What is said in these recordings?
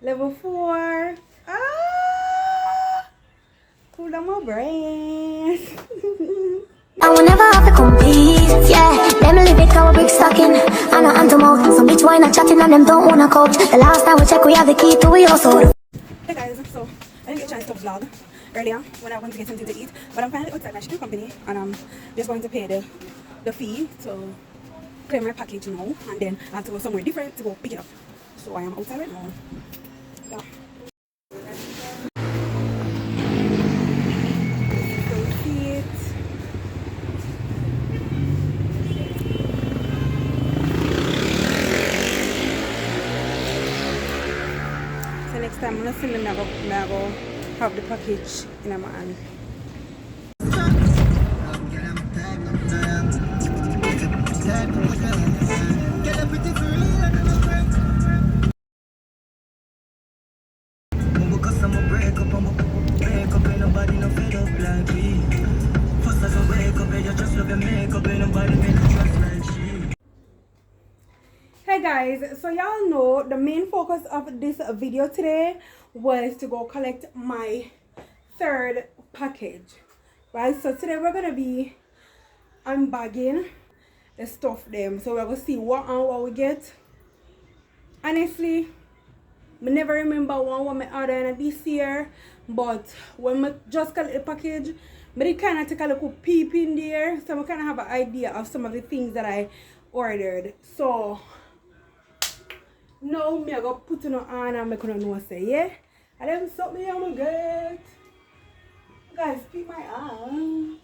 Level 4. Ah! Cool down my brain. I will never have to compete, yeah. Them live it, our brick stocking. I know I'm to mouth. Some bitch why not chatting and them don't wanna coach. The last time we check, we have the key to we also. Hey guys, so I didn't get a chance to vlog earlier when I went to get something to eat, but I'm finally outside my shipping company and I'm just going to pay the fee to clear my package now, and then I have to go somewhere different to go pick it up. So I am outside right now. Yeah. So see it. So next time I'm gonna send them I go have the package in my hand. Hey guys, so y'all know the main focus of this video today was to go collect my third package, right? So today we're gonna be unbagging the stuff them, so we're gonna see what we get. Honestly, I never remember what I ordered this year, but when I just collect the package, I did kind of take a little peep in there, so I kind of have an idea of some of the things that I ordered. So now me I go put it on and make know say yeah. And then something I'm gonna get. Guys, peep my arm.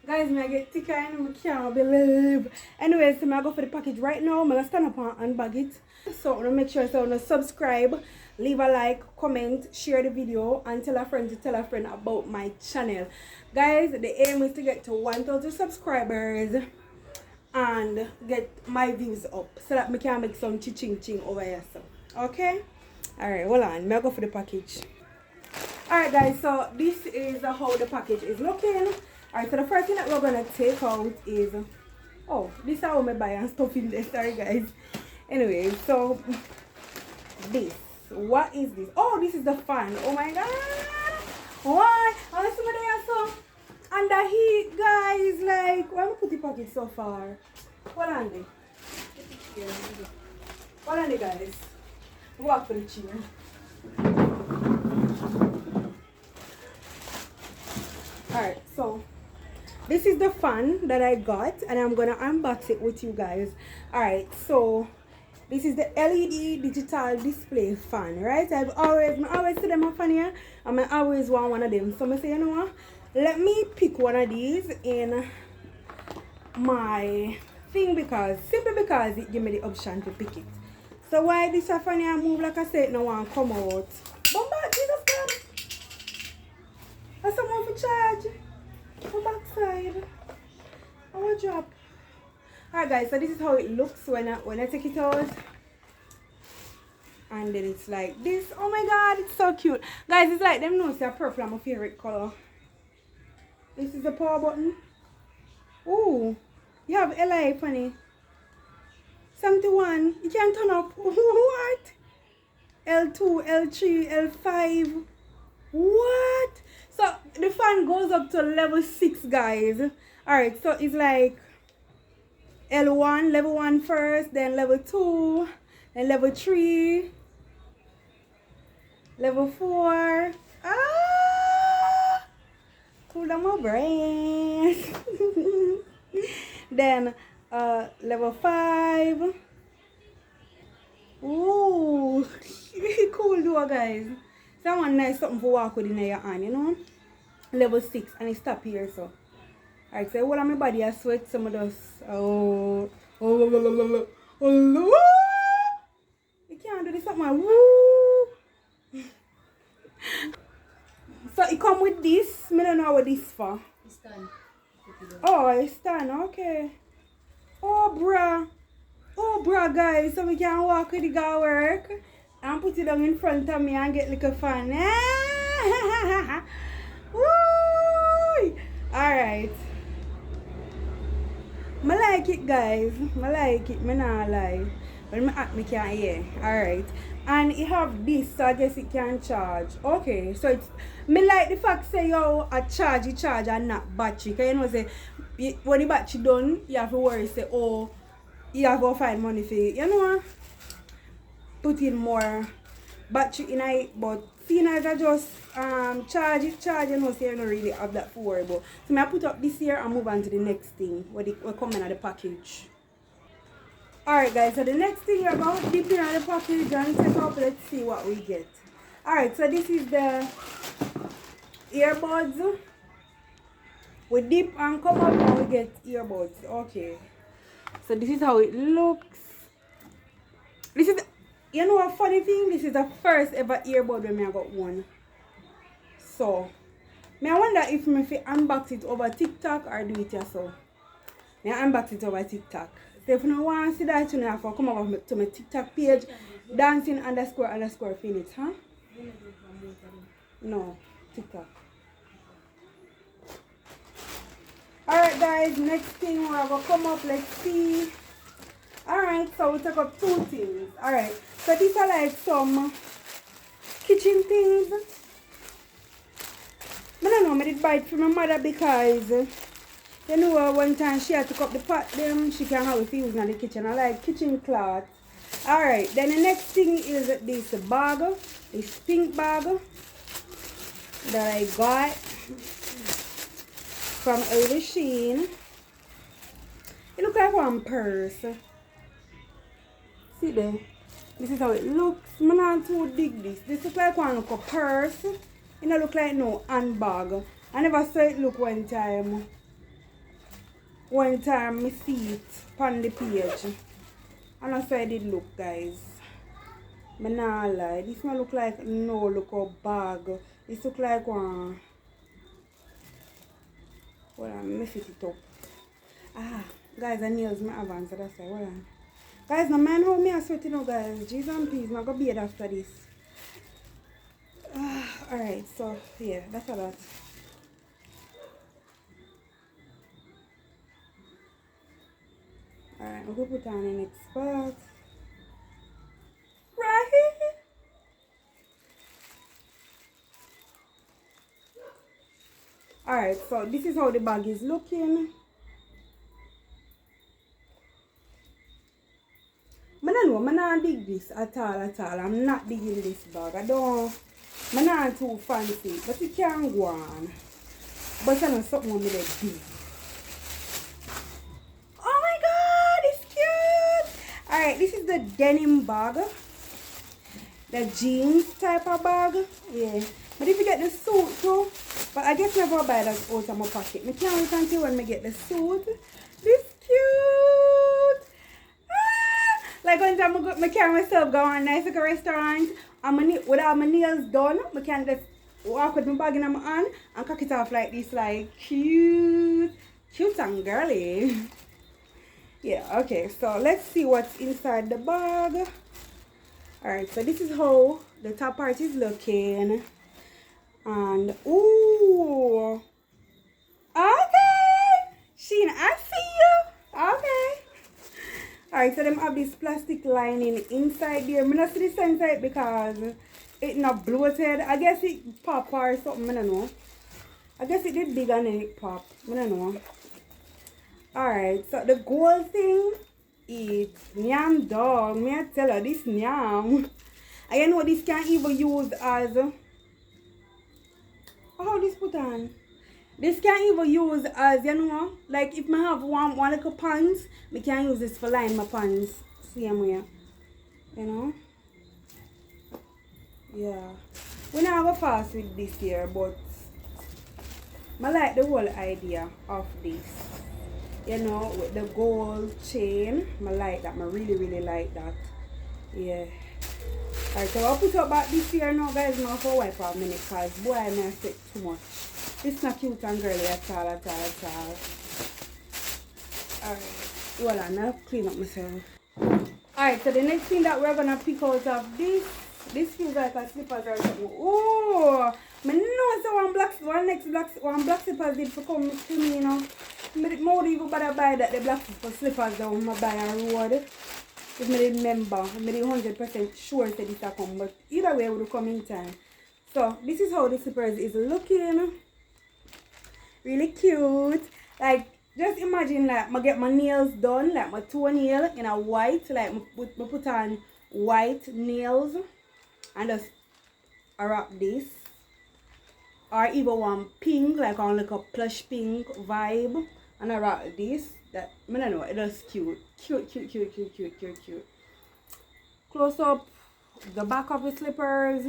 Guys, me I get thicker and I can't believe. Anyways, so I go for the package right now. I'm gonna stand up and unbag it. So I'm gonna make sure so subscribe, leave a like, comment, share the video, and tell a friend to tell a friend about my channel. Guys, the aim is to get to 1,000 subscribers and get my views up so that I can make some ching over here. So okay, all right, hold on, I'll go for the package. All right guys, so this is how the package is looking. All right, so the first thing that we're gonna take out is, oh, this is how I buy and stuff in there. Sorry guys. Anyway, so this, what is this? Oh, this is the fan. Oh my god, why? Oh, somebody else so under heat, guys. Like, why am I put the package so far? Hold on there. Hold on there, guys. Walk for the chair. Alright, so this is the fan that I got and I'm gonna unbox it with you guys. Alright, so this is the LED digital display fan, right? I always see them up on here and I always want one of them. So I say, you know what? Let me pick one of these in my thing simply because it give me the option to pick it. So why this fan here move like I said no one come out? Bomba, Jesus God! That's someone for charge. Go backside. I will drop. Alright guys, so this is how it looks when I take it out. And then it's like this. Oh my god, it's so cute. Guys, it's like them knows that purple is my favorite color. This is the power button. Ooh, you have LI funny. 71. You can turn up. What? L2, L3, L5. What? So the fan goes up to level 6, guys. Alright, so it's like L1, level 1 first, then level 2, then level 3, level 4. Ah! Cool down my brain. Then level 5. Ooh, cool though, guys. Someone nice something for walk with in your hand, you know. Level 6 and it stop here, so. Alright, so all of my body I sweat, some of those. Oh, you can't do this something. Woo. So it come with this. I don't know what this for. Stand. Oh, it's stand, okay. Oh bruh guys, so we can walk with the guy work and put it down in front of me and get like a fan. Woo! Alright. I like it guys. I like it, I not lie. When I act, me can't hear. Alright. And you have this, so I guess it can charge. Okay, so it's me like the fact say yo a charge and not battery. Cause you know say when the battery done, you have to worry say oh you have to find money for it. You know put in more battery in it, but seeing as I just charge, you know, say I don't really have that for worry about. So I put up this here and move on to the next thing what coming out the package. Alright guys, so the next thing you're going to dip in the package and take up, let's see what we get. Alright, so this is the earbuds. We dip and come up and we get earbuds. Okay. So this is how it looks. This is, you know a funny thing? This is the first ever earbud when I got one. So, I wonder if I unbox it over TikTok or do it yourself. I unbox it over TikTok. So if you want to see that, you have to come over to my TikTok page, dancing__Phoenix, huh? No, TikTok. Alright guys, next thing we're going to come up, let's see. Alright, so we take up two things. Alright, so these are like some kitchen things. I don't know, I did buy it from my mother because you know one time she had to cut the pot them, she can have it used in the kitchen. I like kitchen cloth. Alright, then the next thing is this bag, this pink bag that I got from shein. It looks like one purse. See there? This is how it looks. I'm not too dig this. This looks like one look a purse. It don't look like no handbag. I never saw it look one time. One time I see it on the page. And that's how it did look, guys. But nah lie. This not look like no look a bag. This look like one. Hold on, let me fit it up. Ah, guys, the nails my advance, so that's why. Hold on. Guys, no man how me I sweat, you know, guys. Jeez and peas, I'm gonna be it after this. Alright, so yeah, that's a lot. Alright, I'm gonna put on the next spot. Right here. Alright, so this is how the bag is looking. I don't know, I'm not dig this at all. I'm not digging this bag. I'm not too fancy, but it can go on. But I know something I'm going to do. Oh my god, it's cute! Alright, this is the denim bag. The jeans type of bag. Yeah. But if you get the suit too, but I guess never buy that out of my pocket. I can't wait until when I get the suit. This cute! Like one time I carry myself go on a nice little restaurant and with all my nails done, I can just walk with my bag in my hand and cock it off like this, like cute and girly. Yeah, okay, so let's see what's inside the bag. Alright, so this is how the top part is looking. And ooh, okay, Shein, I see you. Okay. Alright, so them have this plastic lining inside there. I'm not see the inside because it's not bloated. I guess it pop or something, I don't know. I guess it did big and then it pop. I don't know. Alright, so the gold thing is nyam dog. Me I tell her this nyam. I know this can even use as how this put on. This can even use as, you know, like if I have one little pants, I can use this for line my pants. Same way. You know? Yeah. We not go fast with this here, but I like the whole idea of this. You know, with the gold chain. I like that. I really like that. Yeah. Alright, so I'll put up back this here now, guys, now for a while for a minute, because boy, I may have said too much. It's not cute and girly at all. Alright, hold on, I'll clean up myself. Alright, so the next thing that we're gonna pick out of this feels like a slippers or something. Oh, I know so one black slippers did for come to me, you know. I would even better buy that the black slippers that I'm gonna buy on road. If I remember, I'm 100% sure that this will come, but either way, it will come in time. So, this is how the slippers is looking. Really cute. Like, just imagine like I get my nails done, like my toenail in a white, like I put on white nails and just wrap this. Or even one pink, like on like a plush pink vibe, and I wrap this. That I don't know, it is cute. Cute. Close up the back of the slippers.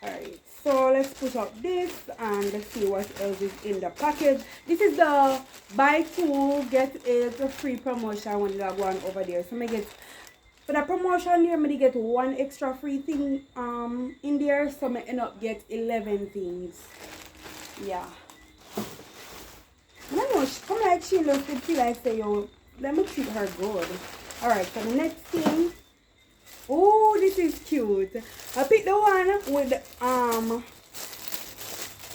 Alright, so let's put up this and let's see what else is in the package. This is the buy two get it free promotion when you go on over there. So I get for the promotion here, I get one extra free thing in there, so I end up get 11 things. Yeah. I don't know, come like she looks to feel like say yo, let me treat her good. Alright, so the next thing. Oh, this is cute. I picked the one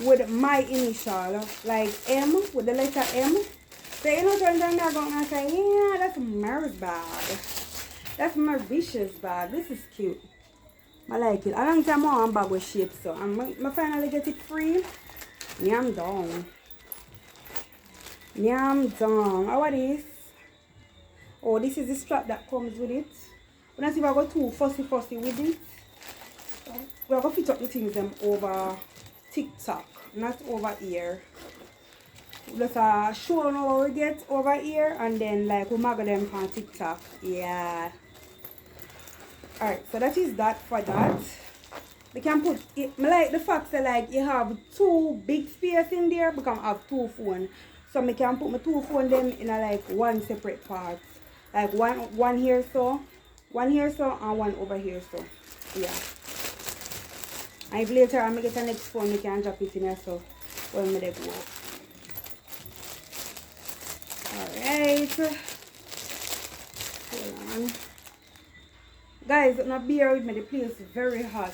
with my initial, like M, with the letter M. So you know sometimes I'm going to say, yeah, that's Mary's bag. That's Mauritius bag. This is cute. I like it. I don't think I'm on bag with shape, so I finally get it free. Yeah, I'm done. How are this? Oh, this is the strap that comes with it. Let's see if I go too fussy with it. We're going to fit up the things them over TikTok, not over here. Just show them how we get over here and then like we mag them on TikTok. Yeah. Alright, so that is that for that. We can put it, I like the fact that like you have two big space in there because I have two phones. So I can put my two phones them in a like one separate part. Like one here so. One here so and one over here so. Yeah. And if later I get the next phone, I can drop it in here so when I go. Alright. Hold on. Guys, now bear with me, the place is very hot.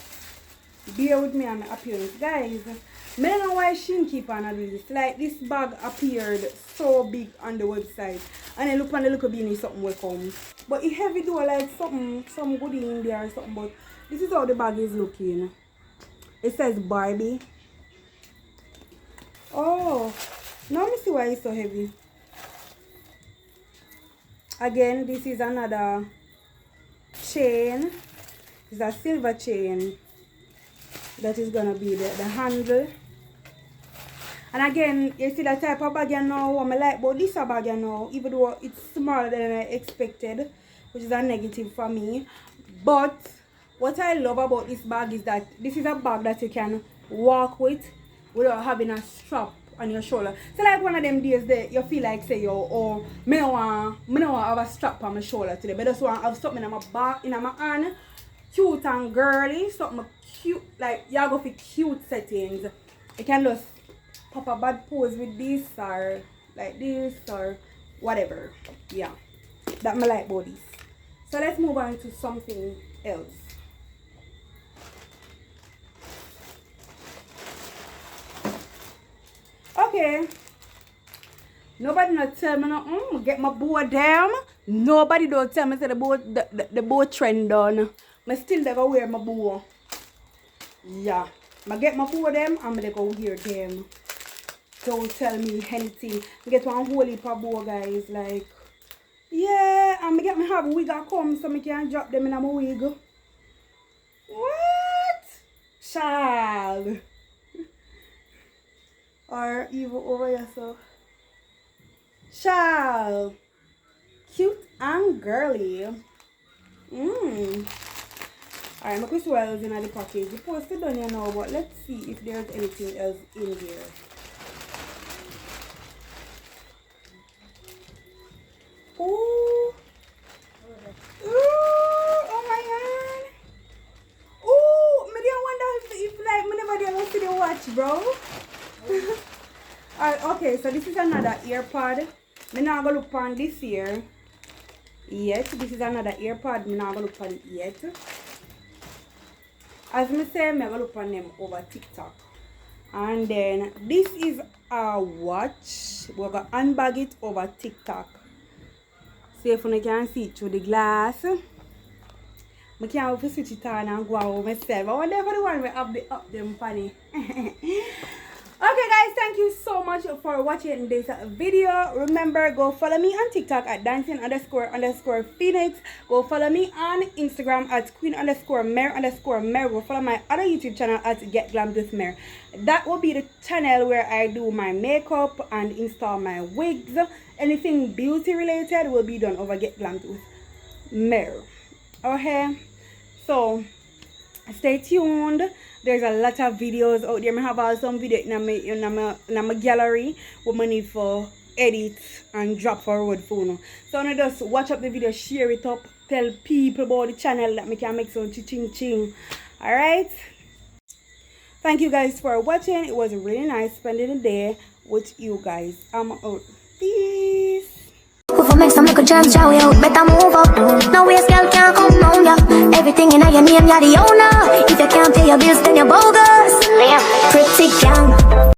Bear with me on my appearance. Guys, I don't know why Shein keep on doing this. Like this bag appeared so big on the website. And I look on the little beanie something will come. But it heavy though, like some goodie in there or something. But this is how the bag is looking. It says Barbie. Oh, now let me see why it's so heavy. Again, this is another chain. It's a silver chain. That is gonna be the handle. And again, you see that type of bag you know what I like about this bag you know, even though it's smaller than I expected, which is a negative for me. But what I love about this bag is that this is a bag that you can walk with without having a strap on your shoulder. So like one of them days that you feel like say yo, oh, me don't want have a strap on my shoulder today, but I just want to have something in my back, in my hand, cute and girly, something cute, like you go for cute settings. You can just pop a bad pose with this or like this or whatever. Yeah, that I like about this. So let's move on to something else. Okay, nobody not tell me nothing. Get my board down. Nobody don't tell me say the boat trend done. I still never wear my bow. Yeah, I get my bow them and I go wear them. Don't tell me anything. I get one whole heap of bow, guys. Like, yeah, and I get me have a wig that come so I can drop them in my wig. What? Child. Or even over here, so. Child. Cute and girly. Alright, I'm going to see what else in the package. The post is done here now, but let's see if there's anything else in there. Ooh. Ooh, oh my god. Ooh, I wonder if like I never did see the watch, bro. Alright, okay, so this is another earpod. I'm not going to look on this here yet. This is another earpod. I'm not going to look on it yet. As I say, I'm going to look on them over TikTok. And then this is a watch. We're going to unbag it over TikTok. See if you can see it through the glass. I can't wait to switch it on and go out myself. I wonder if the one will have the up them funny. Okay guys, thank you so much for watching this video. Remember, go follow me on TikTok at dancing__phoenix. Go follow me on Instagram at queen_mare_mare. Go follow my other YouTube channel at Get Glammed with Mare. That will be the channel where I do my makeup and install my wigs. Anything beauty related will be done over Get Glammed with Mare. Okay, so stay tuned. There's a lot of videos out there. I have also some video in my gallery what I need for edit and drop forward phone. So I just watch up the video, share it up, tell people about the channel that I can make some ching. Alright? Thank you guys for watching. It was really nice spending the day with you guys. I'm out. Peace. If I make some little germs, shall we out? Better move up. No waste, girl can't come round ya. Everything in your name, you're the owner.